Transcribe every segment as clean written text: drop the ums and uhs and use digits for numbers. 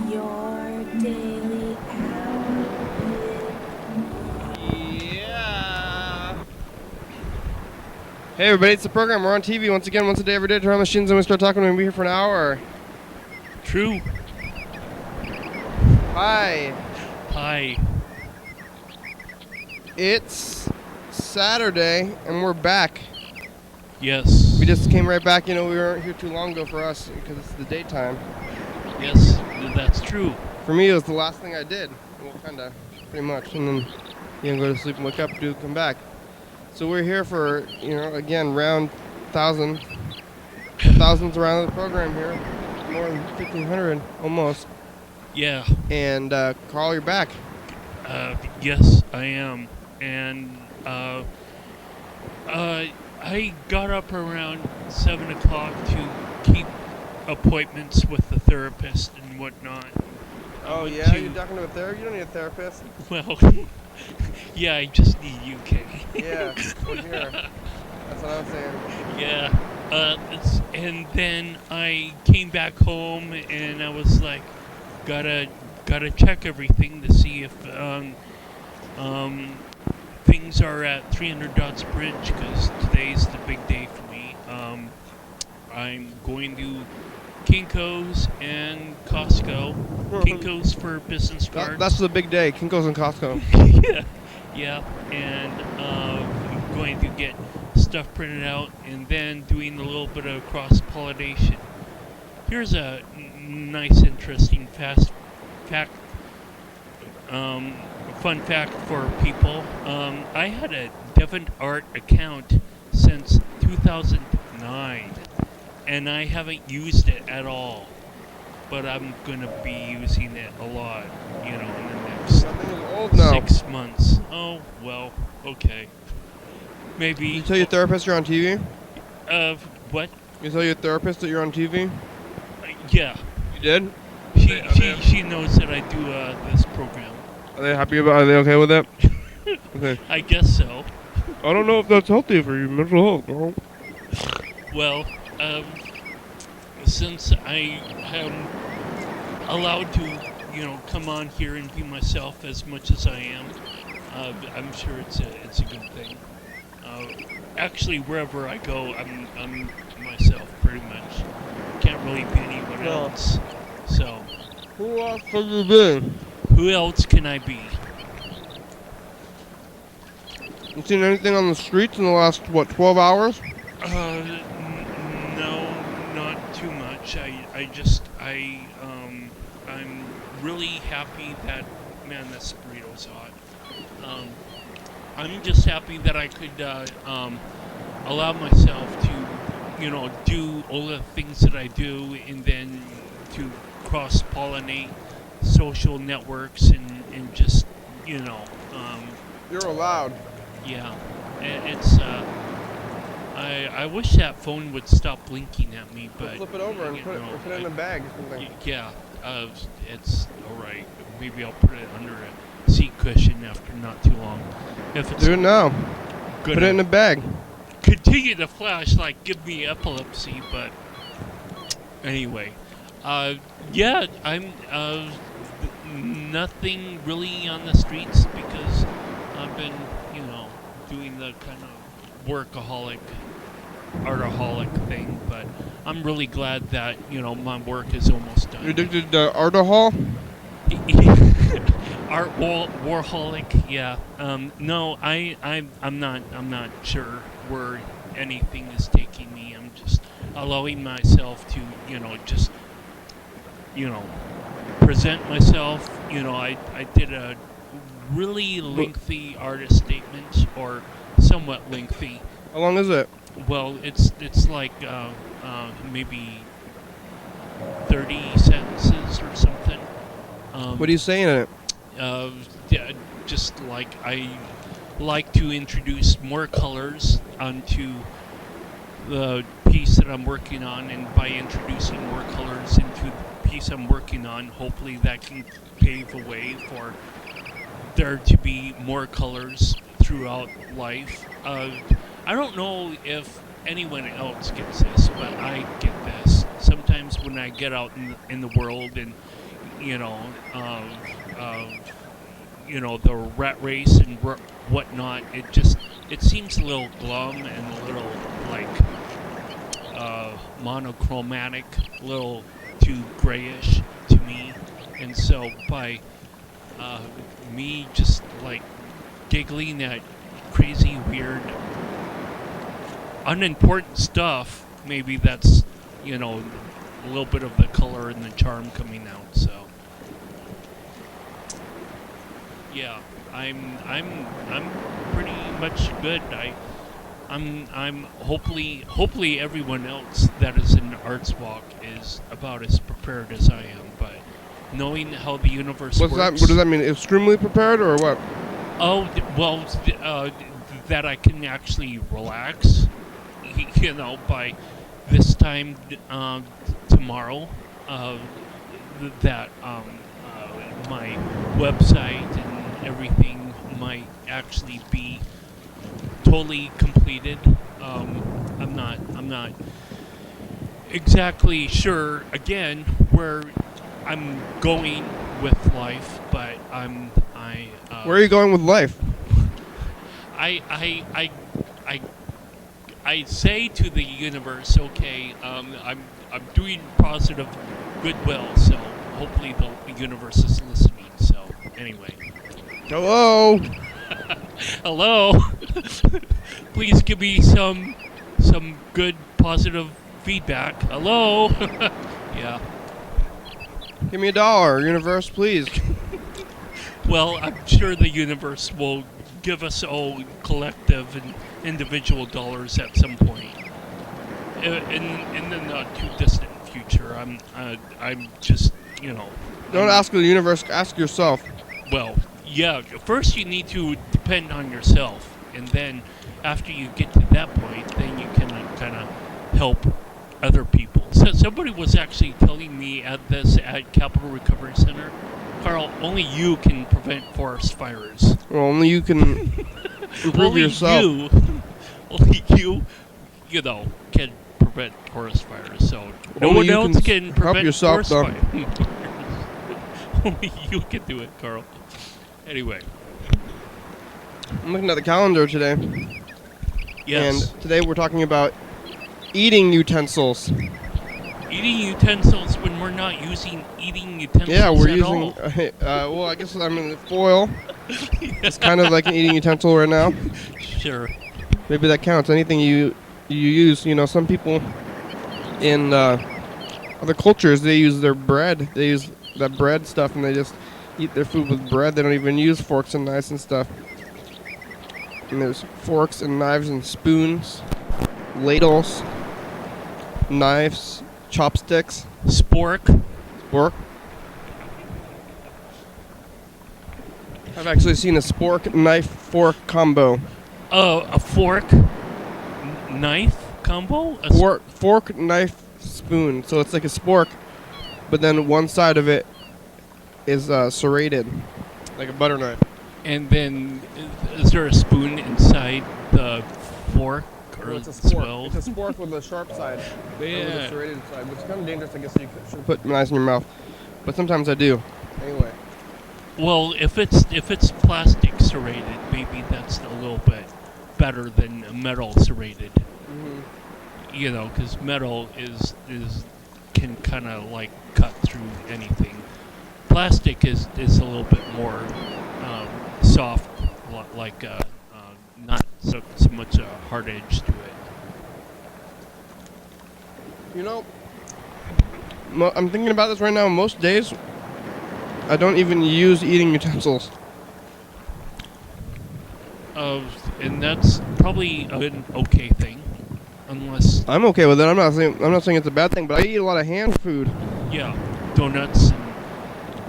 Your daily hour. Yeah. Hey everybody, it's the program. We're on TV once again, once a day, every day. Turn on the machines and we start talking. We'll be here for an hour. True. Hi. Hi. It's Saturday and we're back. Yes. We just came right back. You know, we weren't here too long ago for us because it's the daytime. Yes, that's true. For me, it was the last thing I did. Well, kind of, pretty much. And then, go to sleep and wake up, come back. So we're here for, again, round 1,000. Thousands around the program here. More than 1,500, almost. Yeah. And, Carl, you're back. Yes, I am. And, I got up around 7 o'clock to keep appointments with the therapist and whatnot. Oh, yeah? You're talking to a therapist? You don't need a therapist. Well, yeah, I just need you, Kay. Yeah, we're here. That's what I'm saying. Yeah. And then I came back home and I was like, gotta check everything to see if things are at 300 Dots Bridge, because today's the big day for me. I'm going to Kinko's and Costco. Kinko's for business cards. That's the big day, Kinko's and Costco. Yeah. And I'm going to get stuff printed out and then doing a little bit of cross-pollination. Here's a nice, interesting fun fact for people. I had a DeviantArt account since 2009, and I haven't used it at all. But I'm gonna be using it a lot, in the next Old now. 6 months. Oh well, okay. Maybe. Did you tell your therapist you're on TV? What? You tell your therapist that you're on TV? Yeah. You did? She knows that I do this program. Are they happy about it? Are they okay with it? Okay. I guess so. I don't know if that's healthy for your mental health, girl. Well, since I am allowed to, come on here and be myself as much as I am, I'm sure it's a good thing. Actually, wherever I go, I'm myself pretty much. Can't really be anyone else. So. Who else have you been? Who else can I be? You seen anything on the streets in the last 12 hours? No, not too much. I'm really happy that, man, this burrito's hot. I'm just happy that I could allow myself to, do all the things that I do, and then to cross-pollinate social networks and just, You're allowed. Yeah, it's I wish that phone would stop blinking at me, but Flip it over and put it in a bag or something. Yeah, it's all right. Maybe I'll put it under a seat cushion after not too long. If it's do it now. Put it in a bag. Continue to flash like give me epilepsy, but anyway, yeah, I'm nothing really on the streets because I've been, doing the kind of workaholic, artaholic thing, but I'm really glad that, my work is almost done. You're addicted to artahol? Art warholic, yeah. No, I'm not sure where anything is taking me. I'm just allowing myself to, just, present myself. I did a really lengthy artist statement, or somewhat lengthy. How long is it? Well, it's like maybe 30 sentences or something. What are you saying in it? Yeah, just like I like to introduce more colors onto the piece that I'm working on, and by introducing more colors into the piece I'm working on, hopefully that can pave the way for there to be more colors throughout life. I don't know if anyone else gets this, but I get this. Sometimes when I get out in the world and, you know, the rat race and whatnot. It seems a little glum and a little like monochromatic, a little too grayish to me. And so by me just like giggling at crazy, weird, unimportant stuff, maybe that's, a little bit of the color and the charm coming out. So yeah, I'm pretty much good. I'm hopefully everyone else that is in Arts Walk is about as prepared as I am, but knowing how the universe works. What does that mean? Extremely prepared or what? Oh, well, that I can actually relax, by this time tomorrow, that my website and everything might actually be totally completed. I'm not exactly sure again where I'm going with life, but where are you going with life? I say to the universe, okay, I'm doing positive goodwill, so hopefully the universe is listening. So anyway. Hello. Hello. Please give me some good positive feedback. Hello. Yeah. Give me $1, universe, please. Well, I'm sure the universe will give us all collective and individual dollars at some point. In the not too distant future. I'm just, Don't ask the universe, ask yourself. Well, yeah, first you need to depend on yourself, and then after you get to that point, then you can kind of help other people. So somebody was actually telling me at Capital Recovery Center, Carl, only you can prevent forest fires. Well, only you can improve yourself. Only you, can prevent forest fires. So no one else can prevent yourself, forest fires. Only you can do it, Carl. Anyway. I'm looking at the calendar today. Yes. And today we're talking about eating utensils. Eating utensils when we're not using eating utensils Yeah, we're at using, all. well, I guess foil. It's kind of like an eating utensil right now. Sure. Maybe that counts. Anything you use, some people in other cultures, they use their bread. They use that bread stuff and they just eat their food with bread. They don't even use forks and knives and stuff. And there's forks and knives and spoons, ladles, knives, chopsticks. Spork. I've actually seen a spork knife fork combo. A fork knife combo? Fork knife spoon. So it's like a spork, but then one side of it is serrated, like a butter knife. And then is there a spoon inside the fork? Or It's a spork. swell? It's a spork with a sharp side. Yeah. With a serrated side, which is kind of dangerous. I guess you should put knives in your mouth, but sometimes I do. Anyway. Well, if it's plastic serrated, maybe that's a little bit better than metal serrated. Mm-hmm. Because metal can kind of like cut through anything. Plastic is a little bit more soft, like not so much a hard edge to it. I'm thinking about this right now. Most days, I don't even use eating utensils. And that's probably an okay thing, unless I'm okay with it. I'm not saying it's a bad thing, but I eat a lot of hand food. yeah, donuts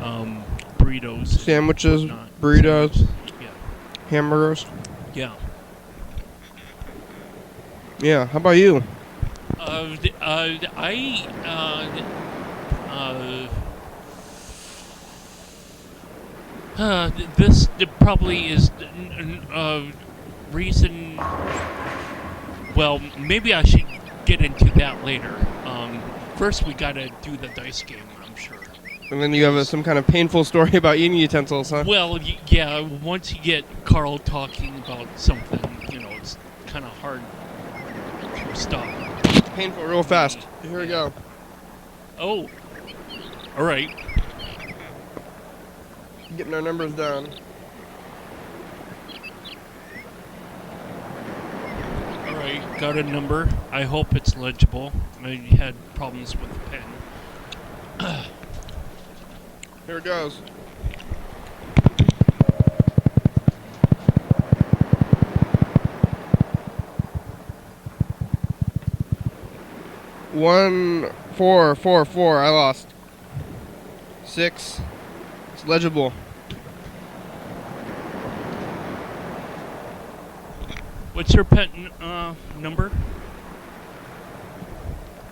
and burritos, Sandwiches, and burritos, yeah, hamburgers. yeah. Yeah. How about you? This probably is reason. Well, maybe I should get into that later. First, we gotta do the dice game, I'm sure. And then you have some kind of painful story about eating utensils, huh? Well, yeah. Once you get Carl talking about something, it's kind of hard to stop. Painful real fast. Here we go. Oh, all right. Getting our numbers down. All right, got a number. I hope it's legible. I had problems with the pen. Here it goes. One, 4, 4, 4. I lost. 6. It's legible. What's your pen number?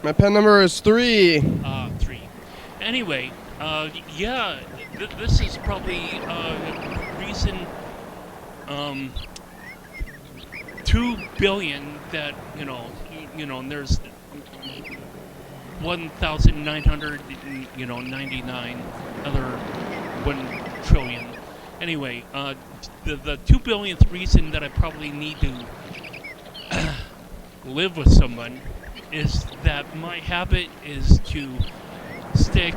My pen number is 3. 3. Anyway, yeah, this is probably reason 2 billion that and there's 1,999 other 1 trillion. Anyway, the 2 billionth reason that I probably need to live with someone is that my habit is to stick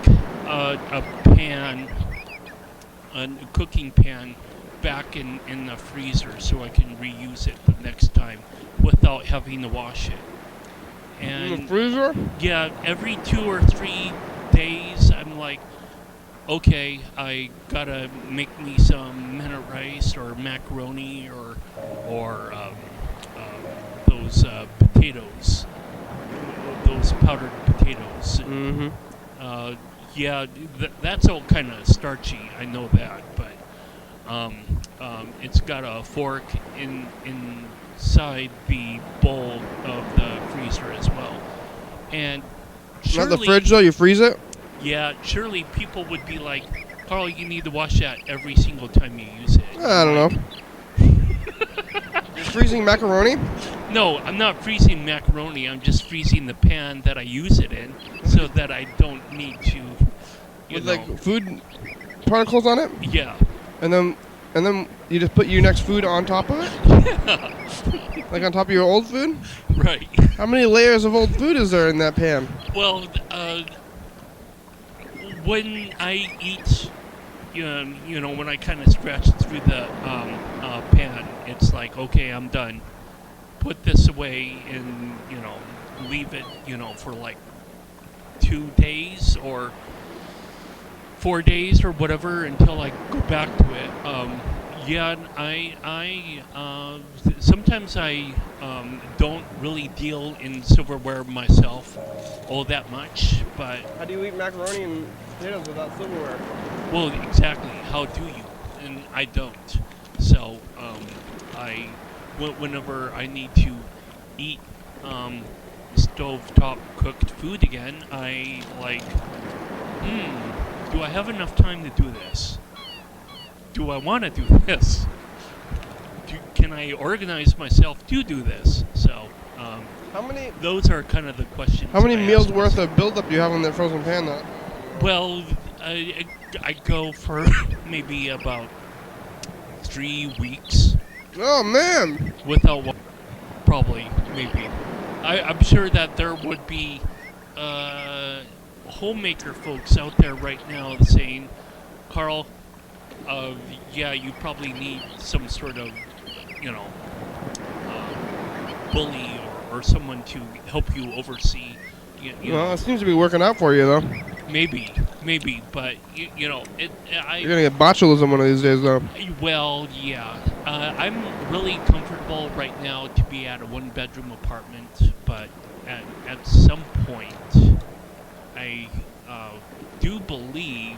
a pan, a cooking pan, back in the freezer so I can reuse it the next time without having to wash it. And In the freezer? yeah, every 2 or 3 days, I'm like, okay, I gotta make me some minute rice or macaroni or those potatoes, those powdered potatoes. Mm-hmm. Yeah, that's all kind of starchy. I know that, but it's got a fork inside the bowl of the freezer as well. And Not the fridge though. You freeze it. yeah, surely people would be like, Carl, you need to wash that every single time you use it. I don't know. You're freezing macaroni? No, I'm not freezing macaroni. I'm just freezing the pan that I use it in so that I don't need to, With like food particles on it? Yeah. And then you just put your next food on top of it? Yeah. Like on top of your old food? Right. How many layers of old food is there in that pan? Well, when I eat, when I kind of scratch through the pan, it's like, okay, I'm done. Put this away and, leave it, for like 2 days or 4 days or whatever until I go back to it. Yeah, sometimes I don't really deal in silverware myself all that much, but How do you eat macaroni and potatoes without silverware? well, exactly. How do you? And I don't. So, whenever I need to eat stovetop cooked food again, I like, do I have enough time to do this? Do I want to do this? Can I organize myself to do this? So, How many those are kind of the questions. How many I meals ask worth myself. of buildup do you have in that frozen pan though? Well, I go for maybe about 3 weeks Oh man! without probably, maybe. I'm sure that there would be homemaker folks out there right now saying, Carl, yeah, you probably need some sort of, bully or someone to help you oversee. Well, it seems to be working out for you though. Maybe, but You're gonna get botulism one of these days though. Well, yeah. I'm really comfortable right now to be at a 1-bedroom apartment, but at some point, I do believe,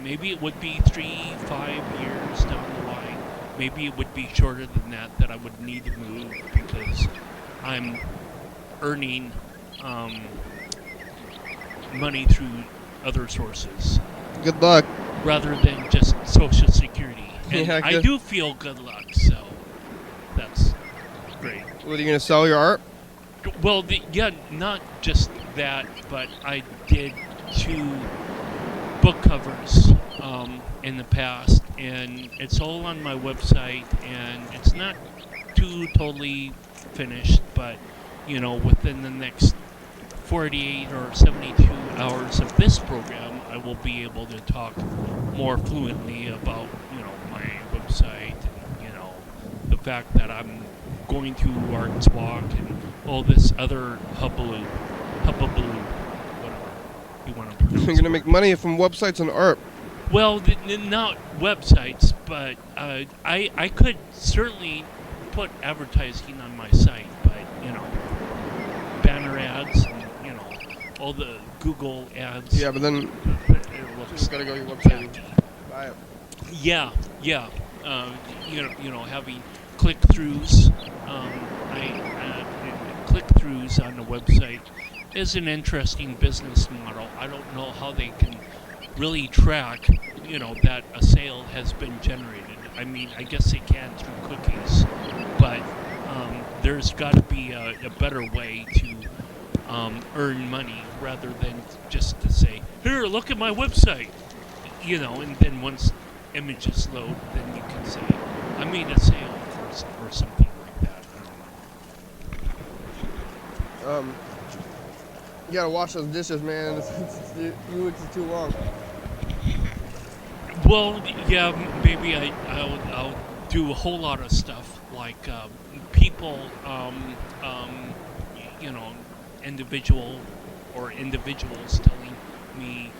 maybe it would be 3-5 years down the line. Maybe it would be shorter than that I would need to move because I'm earning money through other sources Good luck. rather than just Social Security. And Yeah, I good. do feel good luck, so that's great. What, are you gonna sell your art? Well, yeah, not just that, but I did 2 book covers in the past, and it's all on my website, and it's not too totally finished, but within the next 48 or 72 hours of this program, I will be able to talk more fluently about my website and the fact that I'm going to Arts Walk and all this other hubbaloo, whatever you want to pronounce. You're gonna make money from websites and art. Well, not websites, but I could certainly put advertising on my site, but banner ads and all the Google ads. Yeah, but then it you looks just gotta go to your website and tacky. buy it. Yeah. Having click-throughs. Click-throughs on the website is an interesting business model. I don't know how they can really track, that a sale has been generated. I mean, I guess they can through cookies, but there's got to be a better way to earn money rather than just to say, "Here, look at my website," and then once images load, then you can say, "I made a sale," or something like that. I don't know. You gotta wash those dishes, man. It's too long. Well, yeah, maybe I'll do a whole lot of stuff like people, individuals telling me,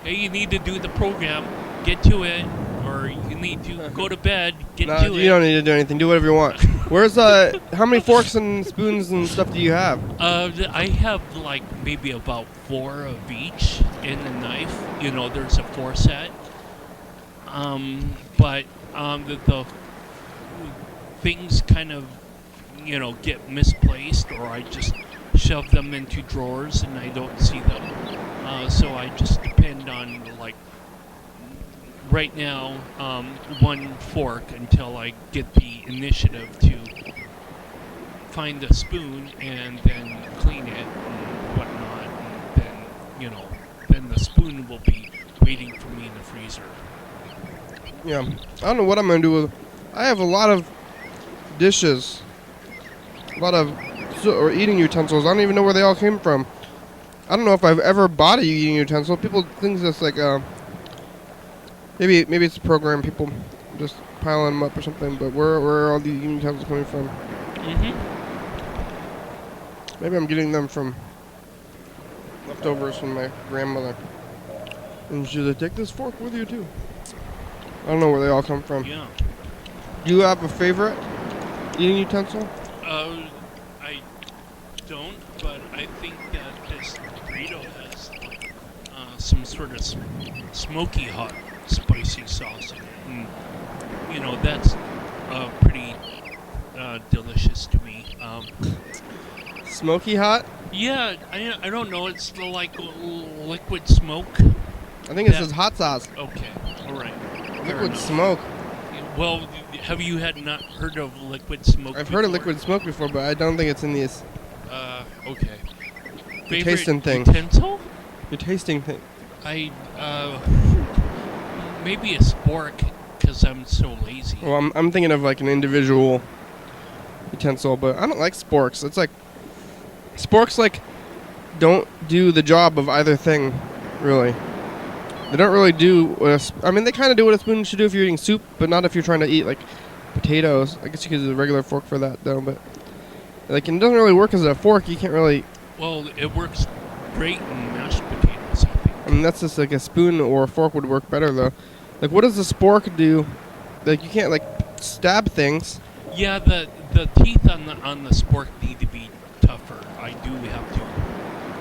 hey, you need to do the program, get to it, or you need to go to bed, get to it. You don't need to do anything. Do whatever you want. Where's how many forks and spoons and stuff do you have? I have like maybe about 4 of each in the knife. There's a 4 set. But the things kind of, get misplaced, or I just shove them into drawers and I don't see them. So I just depend on, like, right now, 1 fork until I get the initiative to find a spoon and then clean it and whatnot. And then the spoon will be waiting for me in the freezer. Yeah, I don't know what I'm gonna do with. I have a lot of dishes, a lot of or eating utensils. I don't even know where they all came from. I don't know if I've ever bought a eating utensil. People think it's like maybe it's a program. People just piling them up or something. But where are all these eating utensils coming from? Maybe I'm getting them from leftovers from my grandmother. And she's like, take this fork with you too. I don't know where they all come from. Yeah. Do you have a favorite eating utensil? I don't, but I think that this burrito has like some sort of smoky hot spicy sauce in it. And, that's pretty delicious to me. Smoky hot? Yeah, I don't know. It's the, like liquid smoke. I think it says hot sauce. Okay, all right. Liquid smoke. Well, have you not heard of liquid smoke? I've heard of liquid smoke before, but I don't think it's in these. Okay. Your tasting thing. Utensil? Your tasting thing. Maybe a spork, because I'm so lazy. Well, I'm thinking of like an individual utensil, but I don't like sporks. It's like sporks like don't do the job of either thing, really. They don't really do what they kind of do what a spoon should do if you're eating soup, but not if you're trying to eat like potatoes. I guess you could use a regular fork for that though, but like it doesn't really work as a fork. You can't really. Well, it works great in mashed potatoes, I think. I mean, that's just like a spoon or a fork would work better though. Like, what does the spork do? Like, you can't like stab things. Yeah, the teeth on the spork need to be tougher. I do have to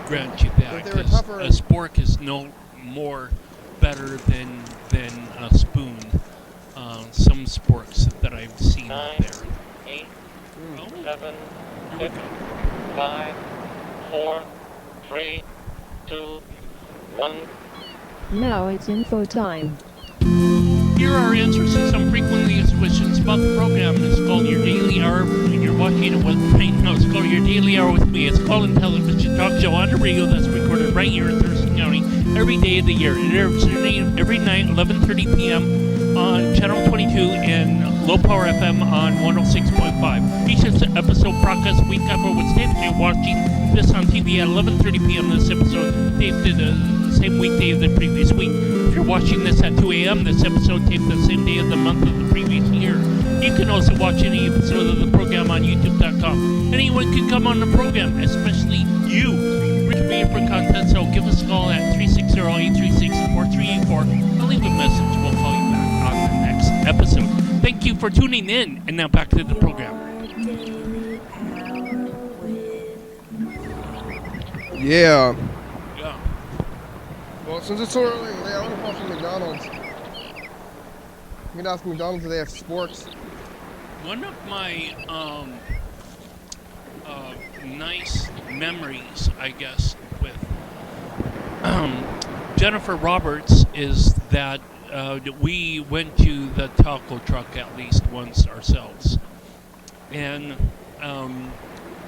grant you that, because a spork is no more better than a spoon. Some sporks that I've seen out there. 8, 7, 6, 5, 4, 3, 2, 1. Now it's info time. Here are answers to some frequently asked questions about the program. It's called Your Daily Hour in Your watching What's Playing Now. It's called Your Daily Hour with me. It's called a television talk show on the radio that's recorded right here in Thurston County every day of the year. It airs every night, 11:30 p.m. on Channel 22 and Low Power FM on 106.5. Each episode broadcasts a week after Wednesday. If you're watching this on TV at 11:30 p.m., this episode taped the same weekday of the previous week. If you're watching this at 2 a.m., this episode taped the same day of the month of the previous year. You can also watch any episode of the program on YouTube.com. Anyone can come on the program, especially you. We can be here for content, so give us a call at 360-836-4384 and leave a message. We'll call you back on the next episode. Thank you for tuning in, and now back to the program. Yeah. Yeah. Well, since it's so early, I want to call from McDonald's. You can ask McDonald's if they have sporks. One of my nice memories, I guess, with Jennifer Roberts is that we went to the taco truck at least once ourselves. And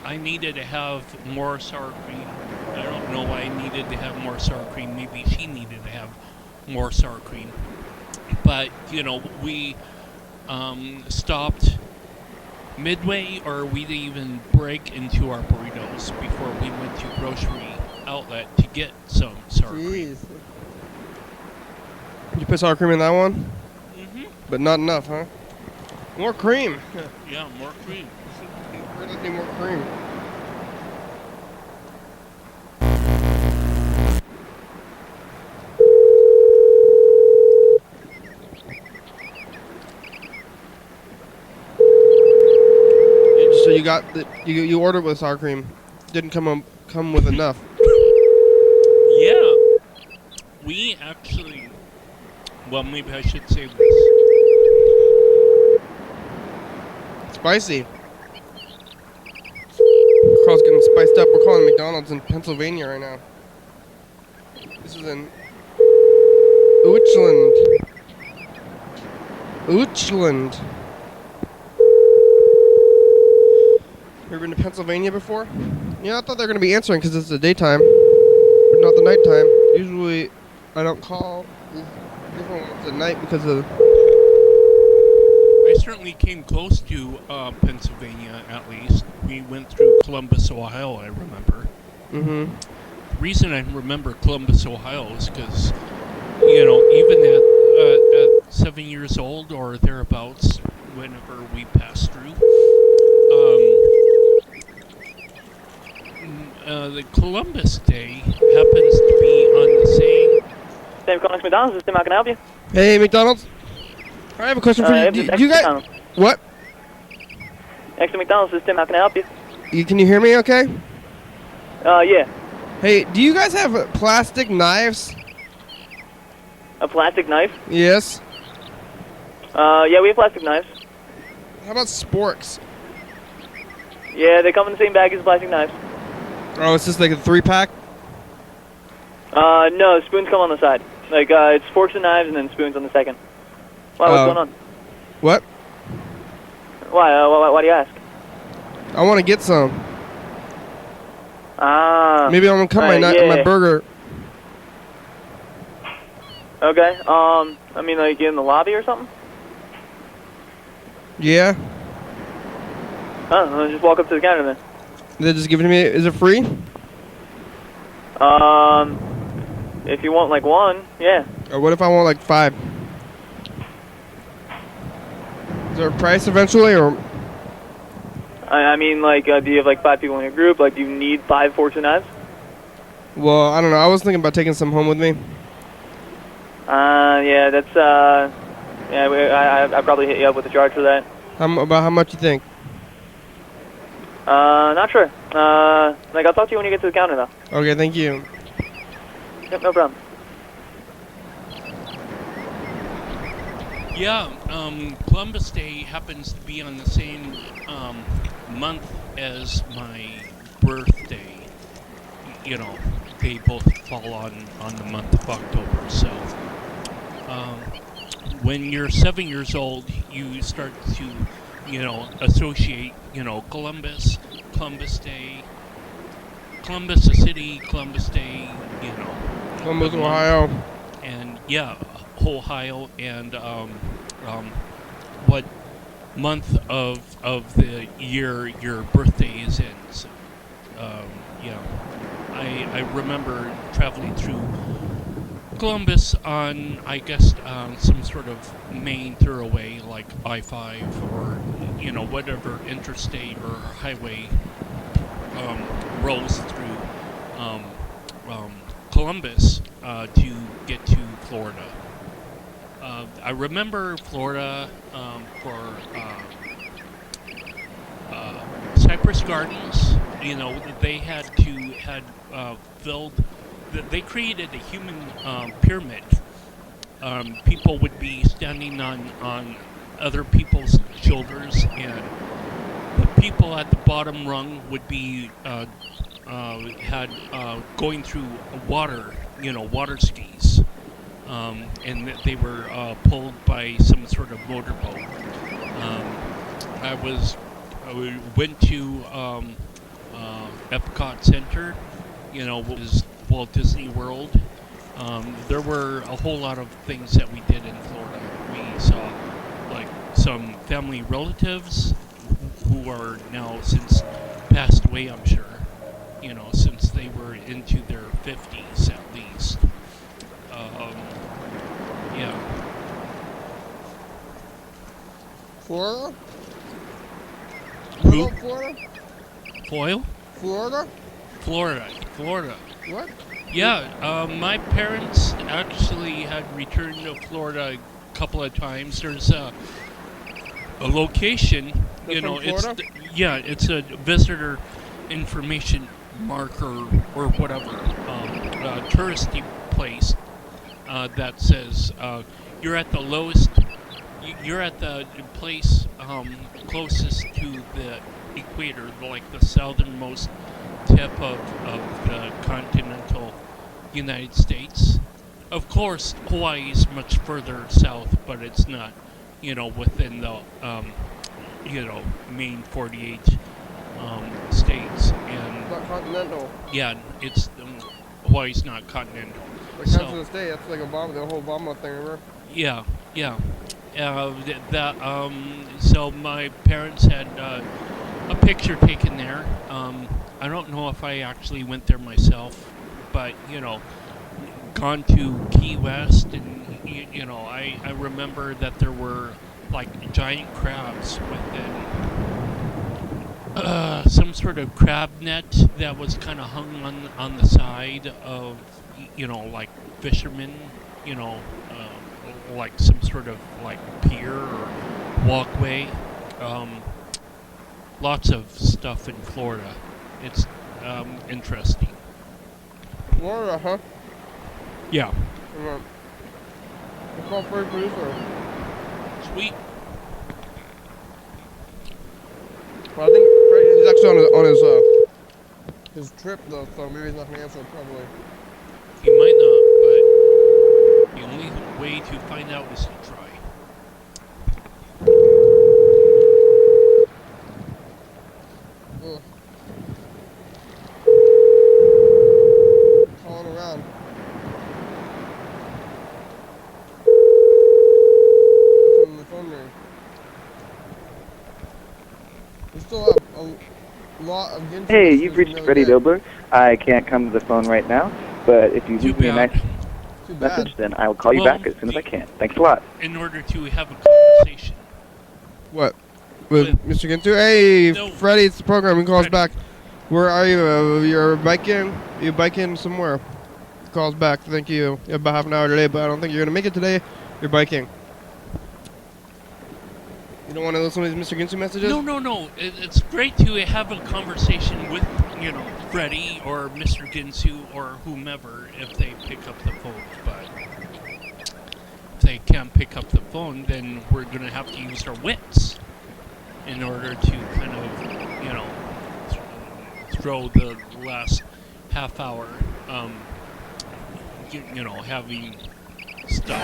I needed to have more sour cream. I don't know why I needed to have more sour cream. Maybe she needed to have more sour cream. But, you know, we stopped midway, or we didn't even break into our burritos before we went to grocery outlet to get some sour cream. Jeez. You put sour cream in that one? Mm-hmm. But not enough, huh? More cream. Yeah, more cream. Really need more cream. So you got you ordered with sour cream, didn't come with enough. Yeah, we actually. Well, maybe I should say this. Spicy. Carl's getting spiced up. We're calling McDonald's in Pennsylvania right now. This is in Uchland. You ever been to Pennsylvania before? Yeah, I thought they were going to be answering because it's the daytime, but not the nighttime. Usually, I don't call these different ones at night because of... I certainly came close to Pennsylvania, at least. We went through Columbus, Ohio, I remember. Mm-hmm. The reason I remember Columbus, Ohio is because, you know, even at 7 years old or thereabouts, whenever we passed through, the Columbus Day happens to be on the same... Same calling McDonald's. This is Tim. How can I help you? Hey, McDonald's. I have a question for you. Do you guys... McDonald's. What? Next to McDonald's. This is Tim. How can I help you? Can you hear me okay? Yeah. Hey, do you guys have plastic knives? A plastic knife? Yes. Yeah, we have plastic knives. How about sporks? Yeah, they come in the same bag as plastic knives. Oh, it's just like a 3-pack? No, spoons come on the side. Like, it's forks and knives and then spoons on the second. Why, what's going on? What? Why do you ask? I want to get some. Maybe I'm going to cut my burger. Okay, I mean, like, in the lobby or something? Yeah. Oh, just walk up to the counter then. They just give it to me. Is it free? If you want, like, one, yeah. Or what if I want, like, 5? Is there a price eventually, or... I mean, like, do you have, like, 5 people in your group? Like, do you need 5 forks and knives? Well, I don't know. I was thinking about taking some home with me. Yeah, that's, yeah, I probably hit you up with a charge for that. About how much you think? Not sure. Like, I'll talk to you when you get to the counter, though. Okay, thank you. Yep, no problem. Yeah, Columbus Day happens to be on the same month as my birthday. You know, they both fall on the month of October. So, when you're 7 years old, you start to associate, Columbus Day, Columbus the city, Columbus Day, Columbus, the month. Ohio. And yeah, Ohio, and what month of the year your birthday is in. So, yeah, I remember traveling through Columbus on, I guess, some sort of main thoroughway like I-5 or whatever interstate or highway rolls through Columbus to get to Florida. I remember Florida for Cypress Gardens. They had filled. They created a human pyramid. People would be standing on other people's shoulders, and the people at the bottom rung would be going through water, water skis, and they were pulled by some sort of motorboat. I went to Epcot Center, what is Walt Disney World. There were a whole lot of things that we did in Florida. We saw like some family relatives who are now since passed away, I'm sure, since they were into their 50s at least. Yeah. Florida? Who? Florida? Foil? Florida? Florida. What? Yeah, my parents actually had returned to Florida a couple of times. There's a location, They're from it's Florida? it's a visitor information marker or whatever, touristy place that says you're at the lowest. You're at the place closest to the equator, like the southernmost tip of the continental United States. Of course, Hawaii is much further south, but it's not, within the, main 48 states. And Not continental. yeah, it's Hawaii's not continental. Like So- Kansas State, that's like Obama, the whole Obama thing, remember? Yeah. So my parents had a picture taken there. I don't know if I actually went there myself, but gone to Key West, and I remember that there were like giant crabs within some sort of crab net that was kind of hung on the side of like fishermen, like some sort of like pier or walkway. Lots of stuff in Florida. It's interesting. Florida, huh? Yeah. We'll call for a producer. Sweet. Well, I think he's actually on his trip though, so maybe he's not gonna answer probably. He might not, but the only way to find out is to try. Ugh. Calling around. From the phone ring. We still have a lot of Ginsburg Hey, listeners you've from reached the other Freddie day. Dobler. I can't come to the phone right now, but if you Too leave me a bad. nice Too bad. message, then I'll call you Well, back as soon as I can. Thanks a lot. In order to have a conversation. What? With Mr. Gintu? Hey, No. Freddie, it's the program. He calls Freddie. back. Where are you? You're biking? You biking somewhere? Calls back. Thank you. You have about half an hour today, but I don't think you're going to make it today. You're biking. You don't want to listen to these Mr. Gintu messages? No. It's great to have a conversation with, Freddie or Mr. Ginsu or whomever if they pick up the phone. But if they can't pick up the phone, then we're going to have to use our wits in order to kind of, throw the last half hour, having stuff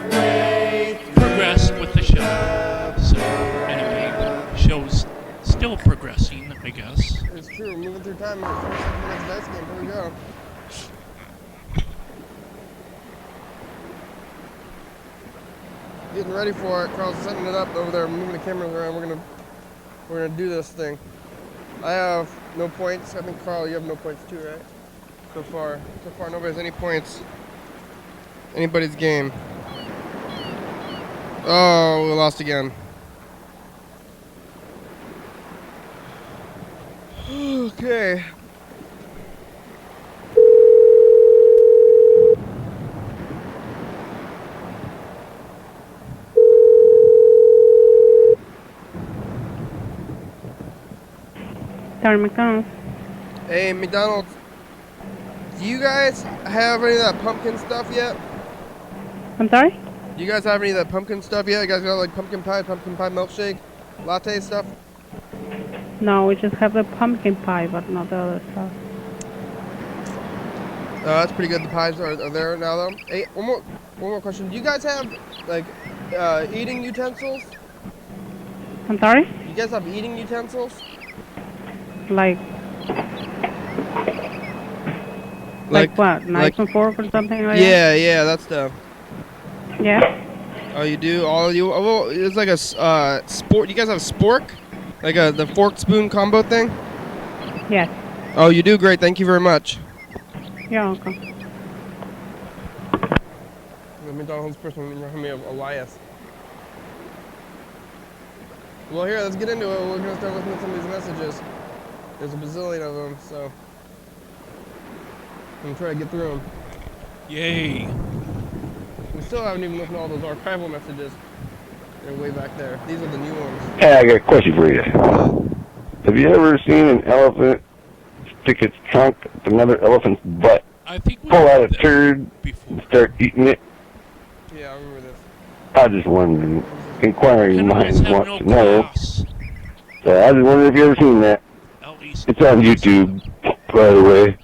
to progress with the show. So anyway, still progressing, I guess. It's true. Moving through time. We're 27 minutes dice game. Here we go. Getting ready for it. Carl's setting it up over there, moving the cameras around. We're gonna do this thing. I have no points. I think Carl, you have no points too, right? So far nobody has any points. Anybody's game. Oh, we lost again. Okay. Darren McDonald. Hey, McDonald's. Do you guys have any of that pumpkin stuff yet? I'm sorry? Do you guys have any of that pumpkin stuff yet? You guys got like pumpkin pie milkshake, latte stuff? No, we just have the pumpkin pie, but not the other stuff. Oh, that's pretty good. The pies are there now, though. Hey, one more question. Do you guys have like eating utensils? I'm sorry? You guys have eating utensils? Like what? Knife and fork or something like that? Yeah, that stuff. Yeah. Oh, you do? Well, it's like a sport. You guys have spork? Like the fork spoon combo thing? Yes. Oh, you do? Great. Thank you very much. You're welcome. The McDonald's person reminded me of Elias. Well, here, let's get into it. We're going to start looking at some of these messages. There's a bazillion of them, so I'm going to try to get through them. Yay. We still haven't even looked at all those archival messages. They're way back there. These are the new ones. Hey, I got a question for you. Have you ever seen an elephant stick its trunk at another elephant's butt, I think we pull out a did that turd, before. and start eating it? Yeah, I remember this. I just wondering. Inquiring Animals minds have want no to know. class. So I was wondering if you ever seen that. At least It's on YouTube, by the way.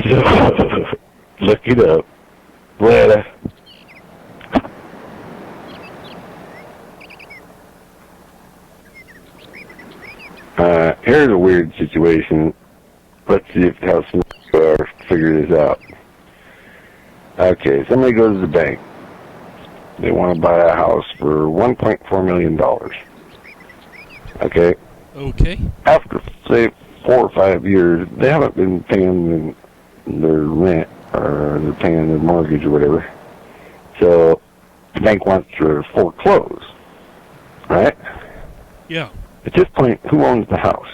So look it up. Later. Here's a weird situation. Let's see if how some figure this out. Okay, somebody goes to the bank. They want to buy a house for $1.4 million. Okay? Okay. After, say, 4 or 5 years, they haven't been paying their rent, or they're paying their mortgage or whatever. So, the bank wants to foreclose. Right? Yeah. At this point, who owns the house?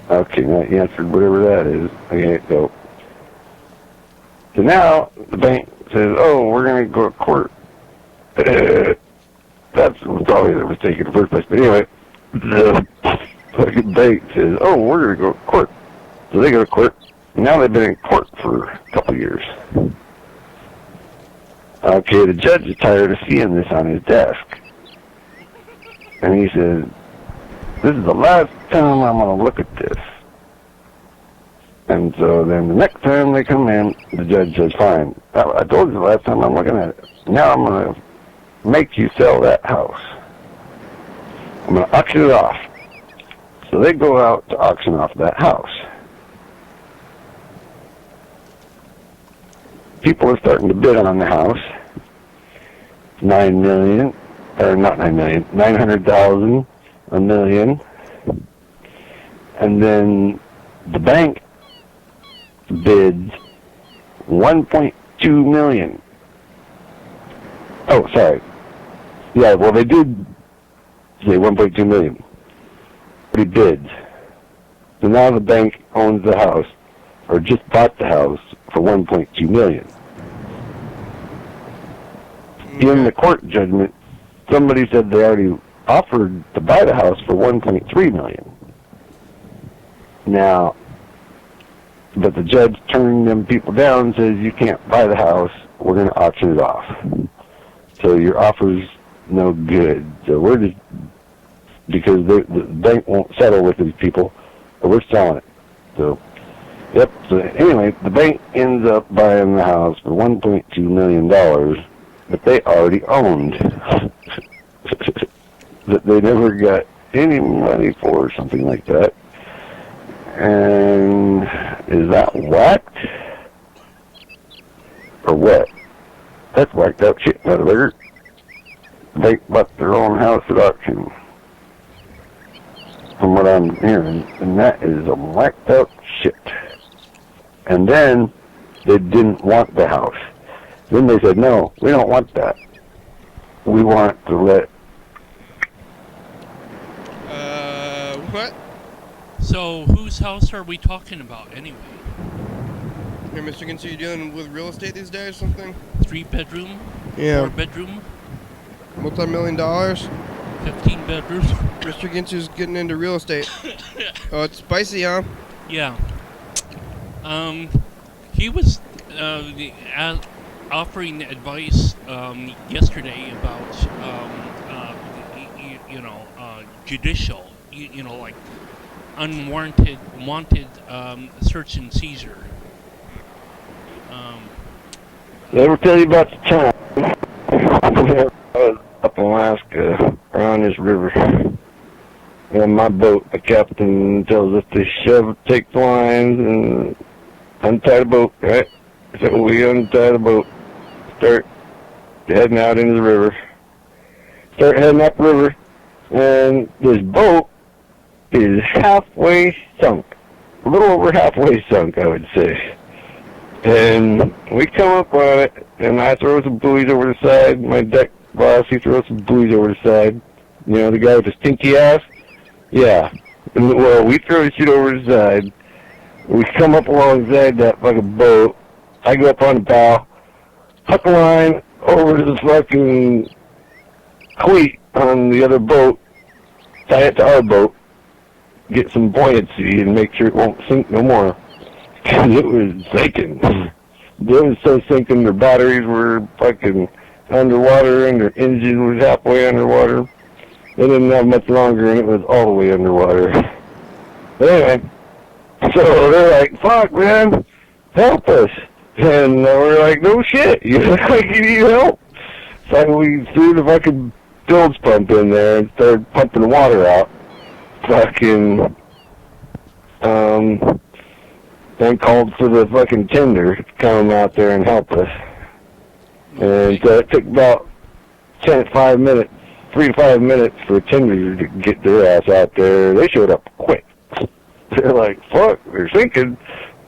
Okay, now you answered whatever that is. Okay, so now the bank says, oh, we're going to go to court. That's probably the mistake in the first place. But anyway, the fucking bank says, oh, we're going to go to court. So they go to court. Now they've been in court for a couple of years. Okay, the judge is tired of seeing this on his desk. And he says, this is the last time I'm going to look at this. And so then the next time they come in, the judge says, fine. I told you the last time I'm looking at it. Now I'm going to make you sell that house. I'm going to auction it off. So they go out to auction off that house. People are starting to bid on the house. $9 million, or not $9 million, $900,000, $1 million. And then the bank bids $1.2 million. Oh, sorry. Yeah, well, they did say $1.2 million. But he bids. So now the bank owns the house, or just bought the house for $1.2 million. In the court judgment, somebody said they already offered to buy the house for $1.3 million. Now, but the judge turned them people down and says, you can't buy the house, we're going to auction it off. So your offer's no good. So we're just, because the bank won't settle with these people, but we're selling it. So, yep. So anyway, the bank ends up buying the house for $1.2 million that they already owned. That they never got any money for, or something like that. And is that whacked? Or what? That's whacked out shit, motherfucker. They bought their own house at auction, from what I'm hearing, and that is a whacked out shit. And then they didn't want the house. Then they said, no, we don't want that. We want to let... What? So, whose house are we talking about anyway? Hey, Mr. Ginsu, you dealing with real estate these days or something? 3-bedroom? Yeah. 4-bedroom? Multi-million dollars? 15 bedrooms? Mr. Ginsu's getting into real estate. Oh, it's spicy, huh? Yeah. He was offering advice yesterday about judicial, like unwanted search and seizure. Did I ever tell you about the time I was up in Alaska around this river? On my boat, the captain tells us to take the lines and untie the boat, right? So we untie the boat, start heading out into the river. Start heading up the river, and this boat is halfway sunk. A little over halfway sunk, I would say. And we come up on it, and I throw some buoys over the side. My deck boss, he throws some buoys over the side. You know, the guy with the stinky ass? Yeah. Well, we throw the shit over the side. We come up alongside that fucking boat. I go up on the bow, hook a line over to the fucking cleat on the other boat, tie it to our boat, get some buoyancy, and make sure it won't sink no more. Because it was sinking. It was so sinking, their batteries were fucking underwater, and their engine was halfway underwater. They didn't have much longer, and it was all the way underwater. But anyway, so they're like, fuck, man, help us. And we're like, no shit, you look like you need help. So we threw the fucking bilge pump in there and started pumping the water out. Fucking, then called for the fucking tender to come out there and help us. And so it took about 3 to 5 minutes for a tender to get their ass out there. They showed up quick. They're like, fuck, they're sinking.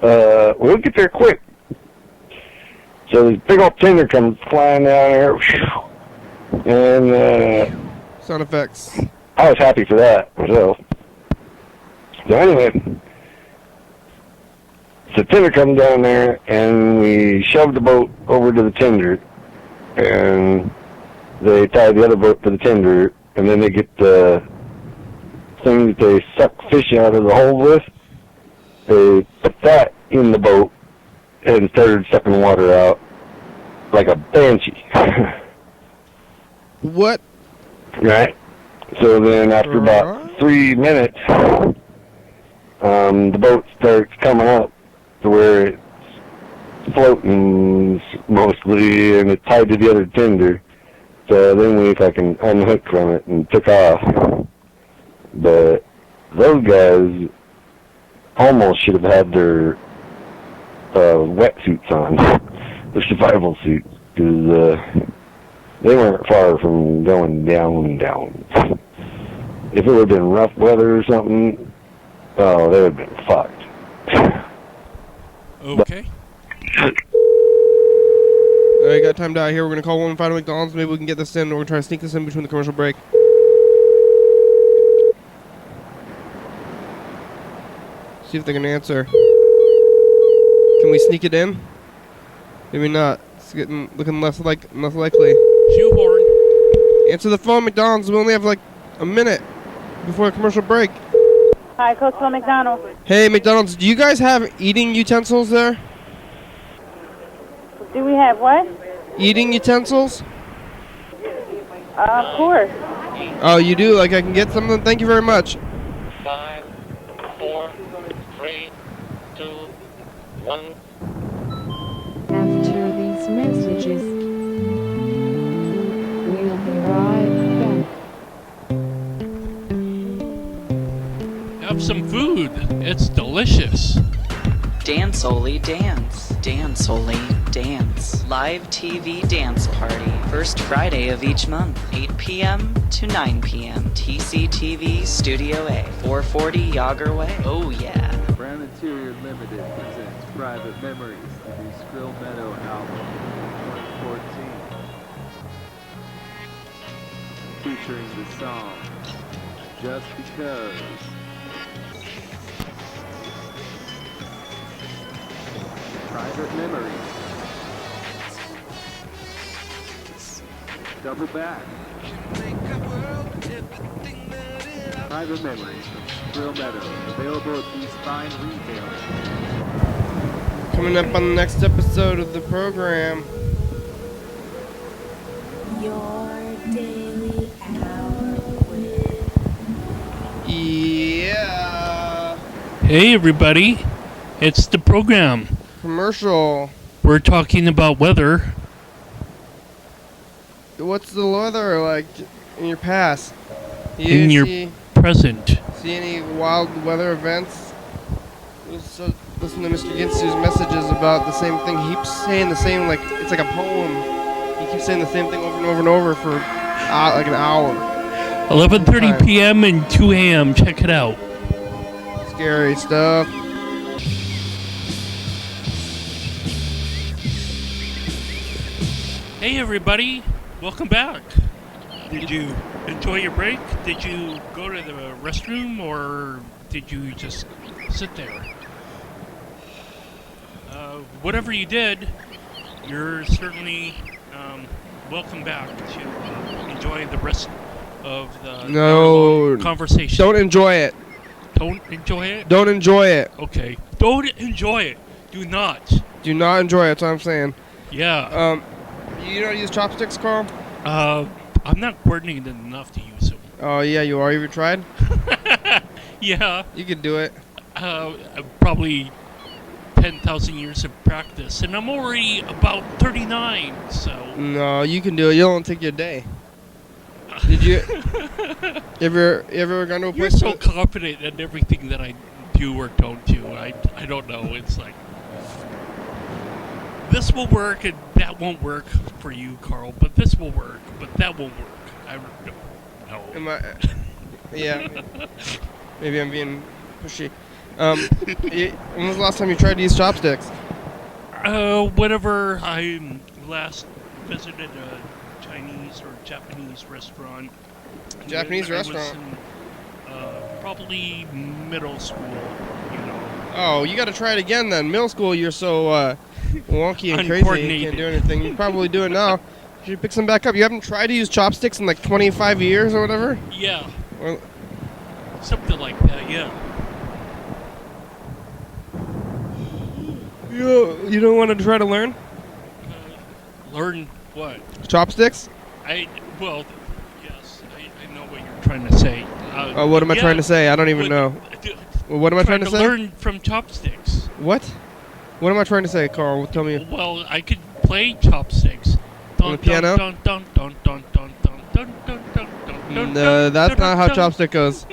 We'll get there quick. So this big old tender comes flying down there. And, sound effects. I was happy for that myself. So anyway, the tender comes down there, and we shoved the boat over to the tender, and they tied the other boat to the tender, and then they get the thing that they suck fish out of the hole with. They put that in the boat and started sucking water out like a banshee. What? Right? So then after about 3 minutes, the boat starts coming up to where it's floating mostly, and it's tied to the other tender. So then we fucking unhooked from it and took off. But those guys almost should have had their wetsuits on, their survival suits, because they weren't far from going down. If it would have been rough weather or something, oh, they would have been fucked. Okay. Alright, got time to out here. We're going to call one final McDonald's. Maybe we can get this in, or we're going to try to sneak this in between the commercial break. See if they can answer. Can we sneak it in? Maybe not. It's looking less likely. Shoehorn. Answer the phone, McDonald's. We only have like a minute before the commercial break. Hi, Coastal McDonald's. Hey, McDonald's, do you guys have eating utensils there? Do we have what? Eating utensils? Of course. Oh, you do? Like I can get some of them? Thank you very much. 5, 4, 3, 2, 1. After these messages, we'll be right back. have some food. It's delicious. Dance Oli Dance. Dance Oli Dance. Live TV dance party. First Friday of each month. 8 p.m. to 9 p.m. TCTV Studio A. 440 Yager Way. Oh yeah. Brown Interior Limited presents Private Memories, the new Skrill Meadow album, 2014. Featuring the song, Just Because. Private Memories. Double back. Private Memories from Skrill Meadow, available at these fine retailers. Coming up on the next episode of the program. Your daily hour with. Yeah. Hey, everybody. It's the program. Commercial. We're talking about weather. What's the weather like in your past? In your present. See any wild weather events? Listen to Mr. Ginsu's messages about the same thing. He keeps saying the same, like it's like a poem. He keeps saying the same thing over and over and over for like an hour. 11:30 p.m. and 2 a.m. Check it out. Scary stuff. Hey, everybody. Welcome back. Did you enjoy your break? Did you go to the restroom, or did you just sit there? Whatever you did, you're certainly welcome back to enjoy the rest of the conversation. Don't enjoy it. Don't enjoy it? Don't enjoy it. Okay. Don't enjoy it. Do not. Do not enjoy it. That's what I'm saying. Yeah. You know how to use chopsticks, Carl? I'm not coordinated enough to use them. Oh, yeah, you are? You tried? Yeah. You could do it. Probably 10,000 years of practice, and I'm already about 39, so... No, you can do it. It'll only take you a day. Did you... ever gone to a place... You're so confident in everything that I do or don't do. I don't know. It's like... This will work, and that won't work for you, Carl, but this will work, but that won't work. I don't know. Am I... Yeah. Maybe I'm being pushy. When was the last time you tried to use chopsticks? Whenever I last visited a Chinese or Japanese restaurant. Japanese restaurant? Probably middle school, you know. Oh, you got to try it again then. Middle school, you're so wonky and crazy you can't do anything. You probably do it now. You should pick some back up. You haven't tried to use chopsticks in like 25 years or whatever? Yeah. Or, something like that, yeah. You don't want to try to learn? Learn what? Chopsticks? Well, yes, I know what you're trying to say. What am I trying to say? I don't even know. Well, what am I trying to say? Learn from chopsticks. What? What am I trying to say, Carl? Tell me. Well, I could play chopsticks. On the piano? No, that's not how chopstick goes.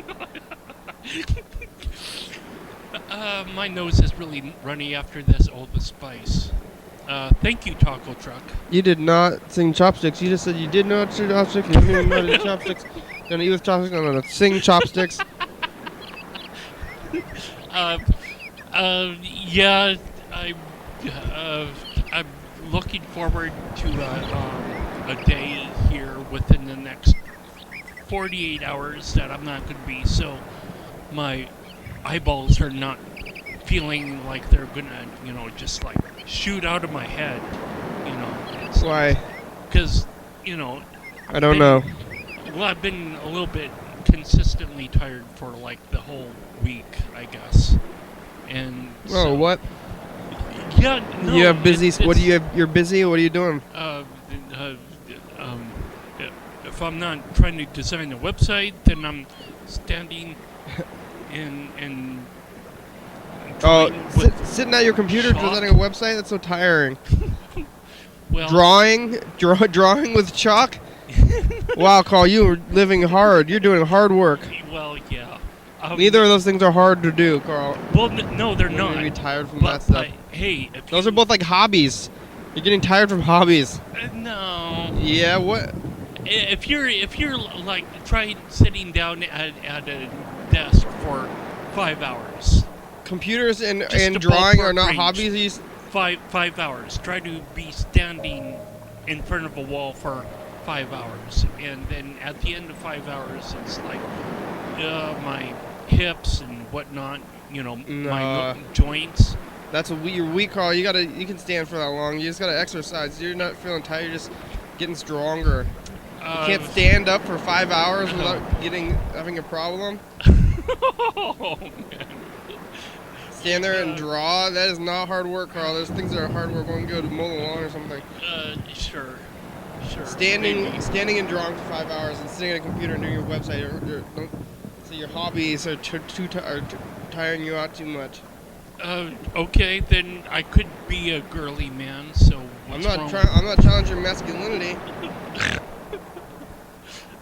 My nose is really runny after this Old Spice. Thank you, Taco Truck. You did not sing chopsticks. You just said you did know how to do chopsticks. You didn't know how to do chopsticks. Gonna eat with chopsticks. I'm gonna sing chopsticks. Yeah, I'm looking forward to a day here within the next 48 hours that I'm not going to be, so my eyeballs are not feeling like they're going to, just like shoot out of my head, It's why? Because, I don't know. Well, I've been a little bit consistently tired for like the whole week, I guess. And so, what? Yeah, no. You have busy. What do you have? You're busy. What are you doing? If I'm not trying to design a website, then I'm standing and sitting at your computer designing a website. That's so tiring. Well, drawing with chalk. Wow, Carl, you are living hard. You're doing hard work. Well, yeah. Neither of those things are hard to do, Carl. Well, no, they're You're not. gonna be tired from But, that stuff. hey, Those are both like hobbies. You're getting tired from hobbies. No. Yeah, what? If you're like, try sitting down at a desk for 5 hours. Computers and Just a drawing ballpark are not range. hobbies. 5 hours. Try to be standing in front of a wall for 5 hours, and then at the end of 5 hours, it's like my hips and whatnot. You know, my joints. That's you're weak, Carl. You can stand for that long. You just gotta exercise. You're not feeling tired. You're just getting stronger. You can't stand up for 5 hours without having a problem. Oh, man. Stand there and draw. That is not hard work, Carl. There's things that are hard work. When you go to mow the lawn or something. Sure. Standing and drawing for 5 hours and sitting at a computer and doing your website. So your hobbies are tiring you out too much. Okay, then I could be a girly man. So I'm not challenging masculinity.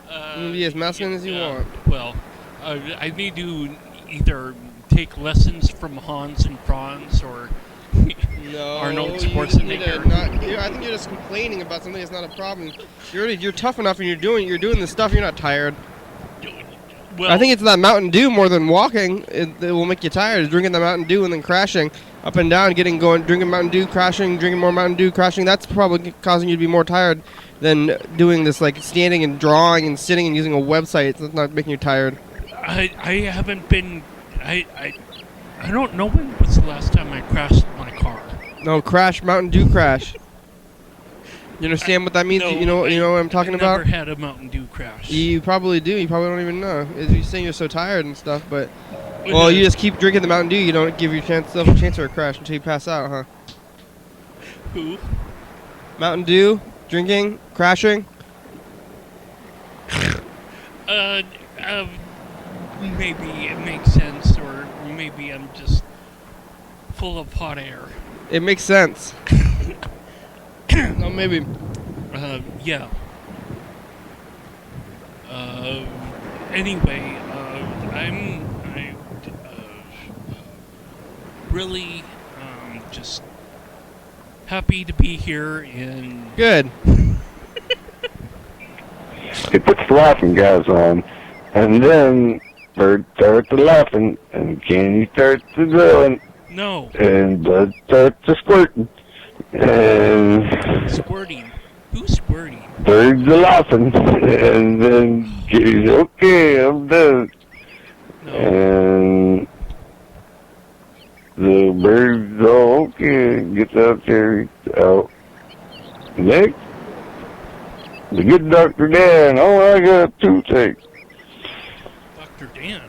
You can be as masculine as you want. Well, I need to either take lessons from Hans and Franz or Arnold Schwarzenegger. I think you're just complaining about something that's not a problem. You're tough enough and you're doing this stuff. You're not tired. Well, I think it's that Mountain Dew more than walking. It will make you tired. Drinking the Mountain Dew and then crashing up and down, drinking Mountain Dew, crashing, drinking more Mountain Dew, crashing. That's probably causing you to be more tired than doing this, like standing and drawing and sitting and using a website. It's not making you tired. I haven't been. I don't know when was the last time I crashed my car. No, crash, Mountain Dew crash. You understand what that means? No, you know what I'm talking about? I've never had a Mountain Dew crash. You probably do. You probably don't even know. You're saying you're so tired and stuff, but well, you just keep drinking the Mountain Dew. You don't give yourself a chance for a crash until you pass out, huh? Who? Mountain Dew, drinking, crashing. Maybe it makes sense, or maybe I'm just full of hot air. It makes sense. No, maybe. Yeah. Anyway, I'm really just happy to be here and good. He puts the laughing gas on, and then bird starts to laughing, and Kenny starts to drilling. No. And blood starts to squirting. And squirting. Who's squirting? Birds are laughing, and then Kenny's okay, I'm done. No. And the bird's all okay, gets out there, out. Next, the good Dr. Dan, I got a toothache. Dr. Dan?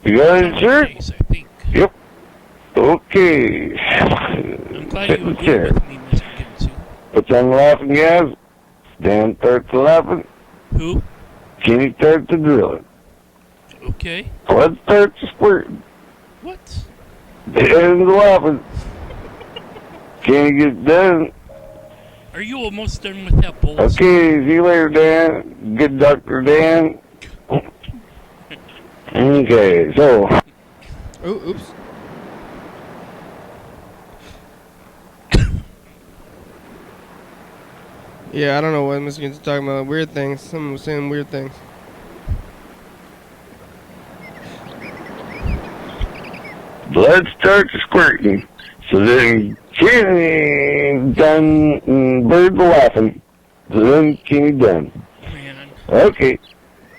You got insurance? I think. Yep. Okay. I'm glad you agreed with me, Mr. Ginsu. Puts on the laughing gas. Dan starts to laughing. Who? Kenny starts to drilling. Okay. Blood starts to squirting. What? Dan's laughing. Kenny gets done. Are you almost done with that bull? Okay, see you later, Dan. Good Dr. Dan. Okay, so. Oh, oops. Yeah, I don't know what Mr. Gins's talking about. Weird things. Someone was saying weird things. Blood starts squirting. So then Kenny done, and birds are laughing. So then Kenny done. Man. Okay.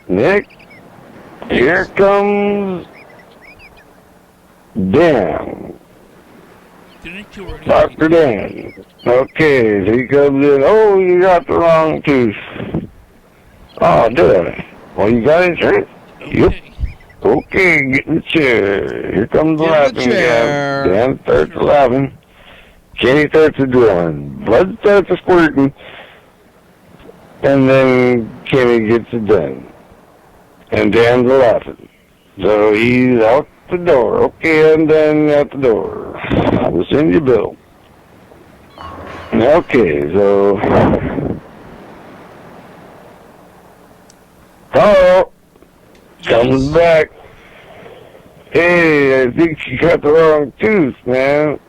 Next, here comes Dan. Didn't you already? Dr. Dan. Okay, so he comes in. Oh, you got the wrong tooth. Oh, did I? Well, you got insurance? Okay. Yep. Okay, get in the chair. Here comes the laughing guy. Dan starts laughing. Kenny starts to drilling. Blood starts to squirting. And then Kenny gets it done. And Dan's laughing. So he's out the door. Okay, I'm done out the door. I will send you a bill. Okay, so. Hello. Comes back. Hey, I think you got the wrong tooth, man.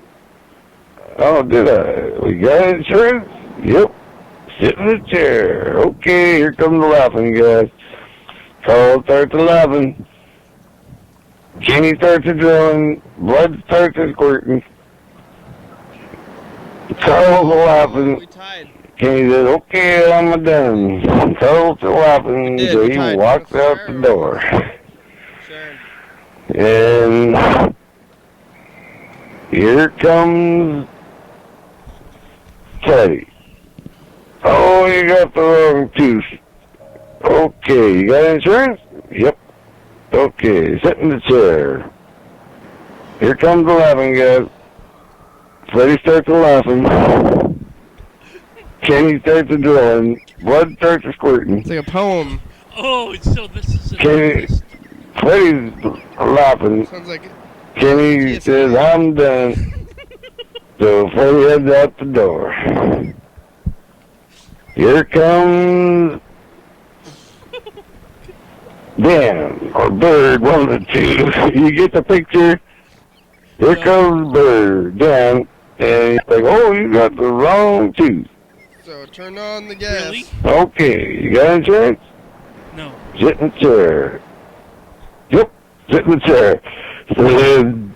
Oh, did I? We got insurance? Yep. Sit in the chair. Okay, here comes the laughing guy. Carl starts laughing. Kenny starts drilling. Blood starts squirting. Carl's laughing. We tied. Kenny says, okay, I'm done. Carl's still laughing, so he walks out the door. And here comes Teddy. Oh, you got the wrong tooth. Okay, you got insurance? Yep. Okay, sit in the chair. Here comes the laughing guy. Freddy starts laughing. Kenny starts drilling. Blood starts squirting. It's like a poem. Oh, so this is a Kenny, Freddy's laughing. Sounds like Kenny says, I'm done. So Freddy heads out the door. Here comes Dan, or Bird, one of the two. You get the picture? Here comes Bird, Dan, and he's like, oh, you got the wrong tooth. So turn on the gas. Really? Okay, you got insurance? No. Sit in the chair. Yep, sit in the chair. So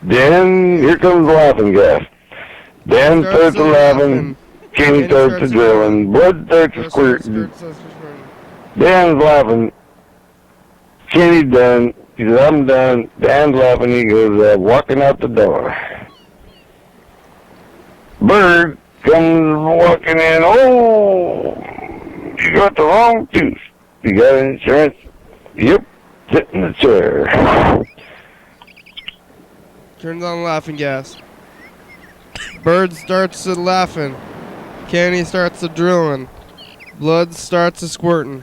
then, here comes the laughing gas. Dan starts laughing. Kenny starts drilling. Blood starts squirting. Dan's laughing. Kenny's done. He says, I'm done. Dan's laughing. He goes, walking out the door. Bird comes walking in. Oh, you got the wrong tooth. You got insurance? Yep. Sit in the chair. Turns on laughing gas. Bird starts laughing. Kenny starts drilling. Blood starts squirting.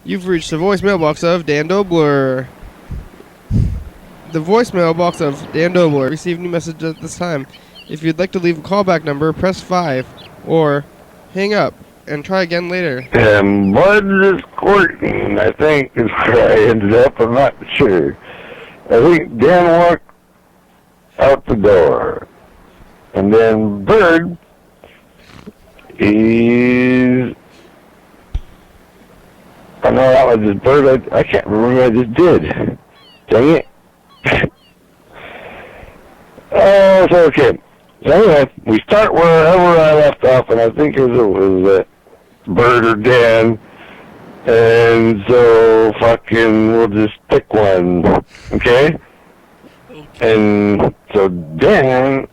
You've reached the voicemail box of Dan Dobler. The voicemail box of Dan Dobler. Received new message at this time. If you'd like to leave a callback number, press 5 or hang up and try again later. And blood is squirting, I think, is where I ended up. I'm not sure. I think Dan walked out the door. And then Bird, he's... I know that was his Bird. I can't remember what I just did. Dang it. Oh, it's okay. So anyway, we start wherever I left off, and I think it was Bird or Dan. And so we'll just pick one, okay? And so Dan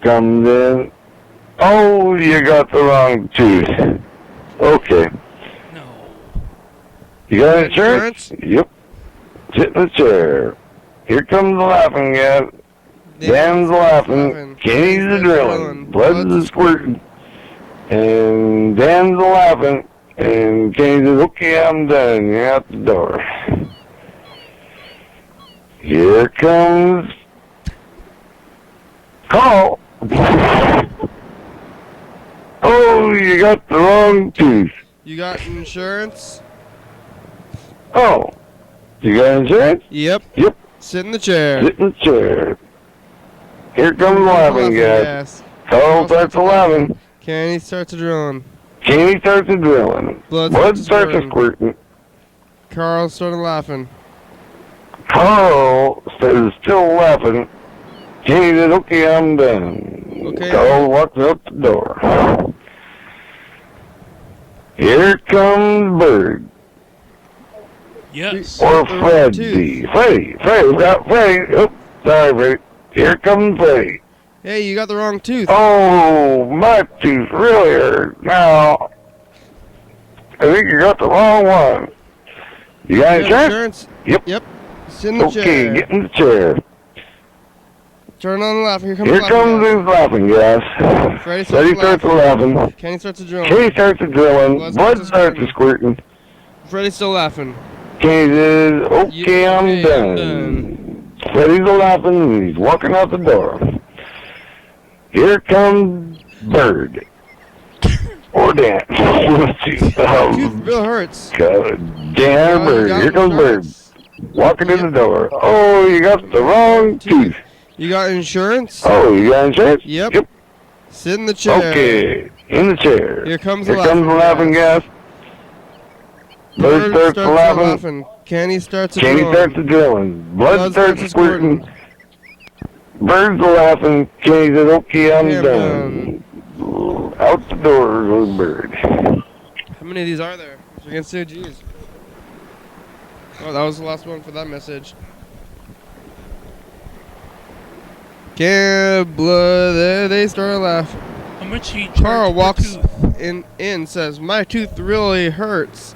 comes in. Oh, you got the wrong tooth. Okay. No. You got insurance? Yep. Sit in the chair. Here comes the laughing guy. Dan's laughing. Kenny's drilling. Blood's squirting. And Dan's laughing. And Kenny says, okay, I'm done. You're out the door. Here comes Carl. Oh, you got the wrong tooth. You got insurance? Oh, you got insurance? Yep. Yep. Sit in the chair. Sit in the chair. Here comes the laughing guy. Carl starts laughing. Kenny starts drilling. Kenny starts drilling. Blood starts squirting. Carl started laughing. Carl is still laughing. Kenny says, okay, I'm done. Okay. Carl walks out the door. Here comes Bird. Yes. Or Freddy. Freddy. We got Freddy. Oh, sorry, Freddy. Here comes Freddy. Hey, you got the wrong tooth. Oh, my tooth really hurt. Now, I think you got the wrong one. You got insurance? Yep. Yep. Sit in the chair. Okay, get in the chair. Turn on the laugh. Here comes Here the comes his laughing gas. Freddy starts laughing. Kenny starts drilling. Kenny starts drilling. Blood starts squirting. Freddy's still laughing. Kenny says, okay, I'm done. Freddy's laughing and he's walking out the door. Here comes Bird. or dance. Let's see. Tooth real hurts. Dan Bird. Here comes Bird. Walking in the door. Oh, you got the wrong tooth. You got insurance? Oh, you got insurance? Yep. Yep. Sit in the chair. Okay, in the chair. Here comes the laughing laughing gas. Bird starts laughing. Kenny starts the drilling. Blood starts squirting. Bird's laughing. Kenny says, okay, I'm done. Out the door goes Bird. How many of these are there? So you can see, geez. Oh, that was the last one for that message. Can't blood. There they start to laugh. How much he Carl walks in, says, my tooth really hurts.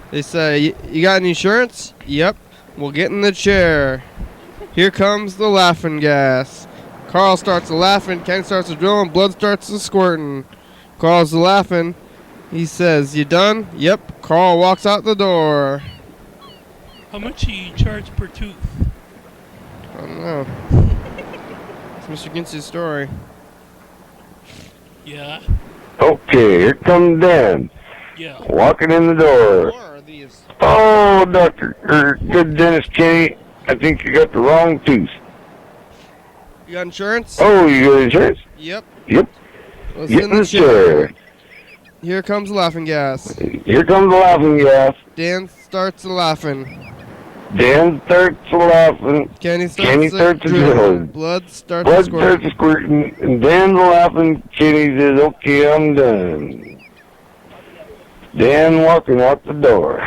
They say, you got any insurance? Yep. We'll get in the chair. Here comes the laughing gas. Carl starts to laughing. Ken starts to drilling. Blood starts to squirting. Carl's laughing. He says, you done? Yep. Carl walks out the door. How much he charge per tooth? I don't know. It's Mr. Gintz's story. Yeah. Okay, here comes Dan. Yeah. Walking in the door. Oh, good dentist Kenny. I think you got the wrong tooth. You got insurance? Oh, you got insurance? Yep. Yep. Get in the chair. Here comes the laughing gas. Here comes the laughing gas. Dan starts laughing. Dan starts laughing. Kenny starts to drilling. Blood starts squirting. And Dan's laughing. Kenny says, okay, I'm done. Dan walking out the door.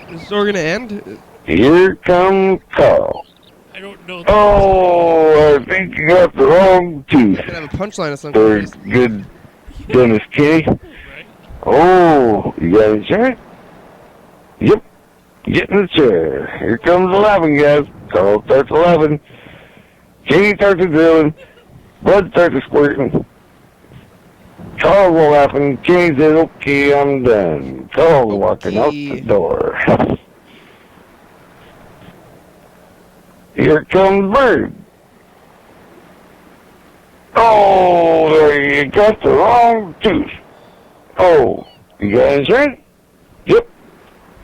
Is the story going to end? Here comes Carl. I don't know. Oh, I think you got the wrong tooth. I have a punchline of some Very good, Dennis Kenny. Right. Oh, you got insurance? Yep. Get in the chair. Here comes the laughing gas. Carl starts laughing. Kenny starts drilling. Blood starts squirting. Carl's laughing. Kenny says, okay, I'm done. Carl's walking out the door. Here comes Bird. Oh, you got the wrong tooth. Oh, you got insurance? Yep.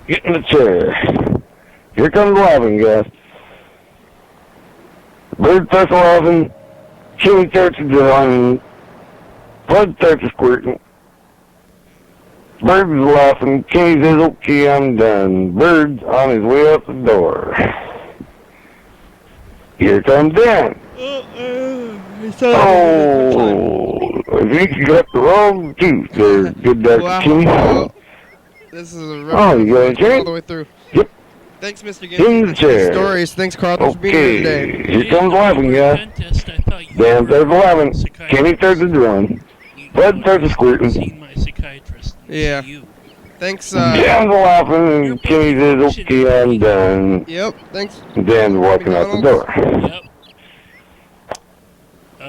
Get in the chair. Here comes the laughing gas. Bird starts laughing. Kenny starts drawing. Blood starts squirting. Bird's laughing. Kenny says, okay, I'm done. Bird's on his way out the door. Here comes Dan. Oh, I think you got the wrong tooth there, good Dr. Kenny. This is a rough you got insurance? all the way through. Yep. Thanks, Mr. In the chair. Stories. Thanks, Carl. Thanks for being here today. Here comes laughing, guys. Dan starts laughing. Kenny starts drilling. Blood starts squirting. Yeah. Thanks, Dan's laughing, and Kenny says, okay, I'm done. Yep, thanks. Dan's walking out the door. Yep.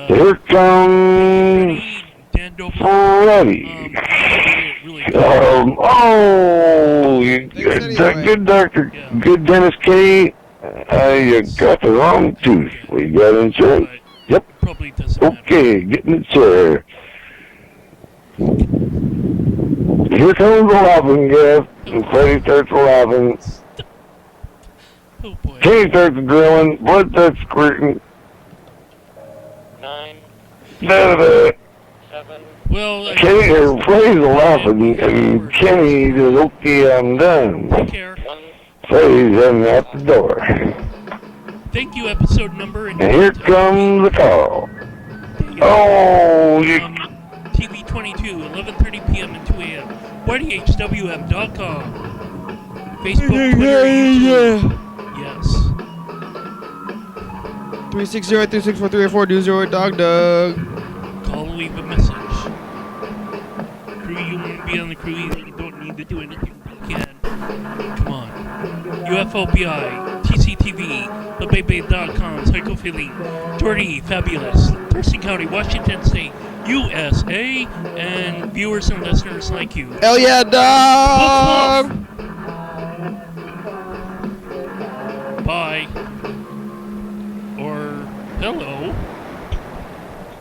Here comes Freddy. Oh, you good doctor, good dentist Kenny. You got the wrong tooth. We got insurance. Yep. Okay, get in the chair. Here comes the laughing gas, and Freddy starts laughing. Oh boy. Kenny starts drilling, blood starts squirting. 9, 7. Well, Freddy's laughing, and Kenny says, okay, I'm done. Take care. Freddy's heading out the door. Thank you, episode number. And here comes the call. Oh, you... TV 22, 11:30 p.m. and 2 a.m. YDHWM.com. Facebook, Twitter, YouTube. Yes. 360-364-384 Dog Dog. Call and leave a message. Crew, you want to be on the crew, you don't need to do anything. You can. Come on. UFOBI, TCTV, TheBayBay.com, Psychophilia, Jordy, Fabulous, Thurston County, Washington State, USA, and viewers and listeners like you. Hell yeah, dog! Bye. Or hello.